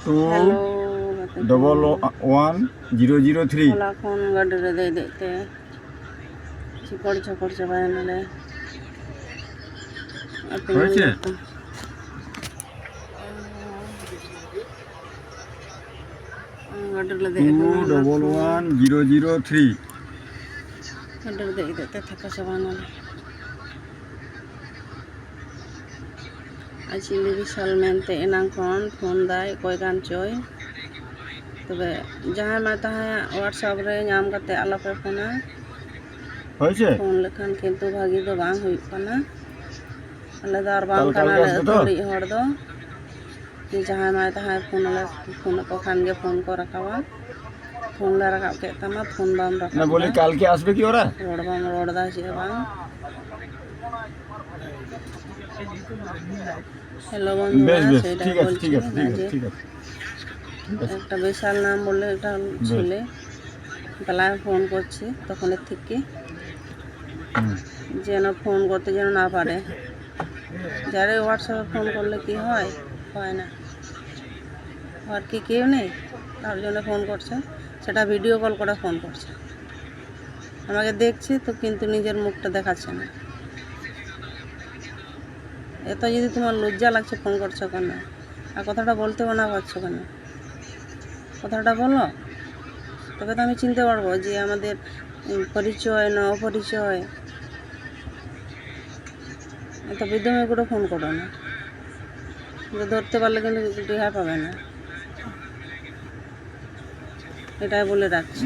211-003 phone গাড়িরে দেই দেখতে চিকড় চকড় চাবায় নালে হয়েছে গাড়িরে দেই 211-003 গাড়িরে দেই দেখতে থাকা চাবায় নালে Actually visualmente enang kon phone dai koi gan choi তবে যাহার মাথায় হোয়াটসঅ্যাপ রে নাম কাতে আলাপে ফোনা হয়েছে ফোন লেখান কিন্তু ভাগি তো বাং হুই কানা আলে দার বাং কানা লে তড়ি হড় দো যে যাহার মাথায় ফোন को খান গে ফোন को রাখাবা ফোন লে রাখা के तमा ফোন বাম রাখা না বলি কালকে আসবে কি ওরা রোড বাম রোড দা সে বাং হ্যালো বন্ধুরা সেটা বলছি ঠিক আছে একটা বিশাল নাম বললে একটা ছেলে গলায় ফোন করছে তখনের থেকে যেন ফোন করতে যেন না পারে যারা হোয়াটসঅ্যাপে ফোন করলে কি হয় না আর কি কেউ নেই তার জন্য ফোন করছে সেটা ভিডিও কল করে ফোন করছে আমাকে দেখছে তো কিন্তু নিজের মুখটা দেখাচ্ছে না এত যদি তোমার লজ্জা লাগছে ফোন করছো কেন আর কথাটা বলতে না পারছো কেন কথাটা বলো তবে তো আমি চিনতে পারবো যে আমাদের পরিচয় না অপরিচয় এত বিদমে করে ফোন করো না ধরতে পারলে কিন্তু রেহাই পাবে না এটাই বলে রাখছি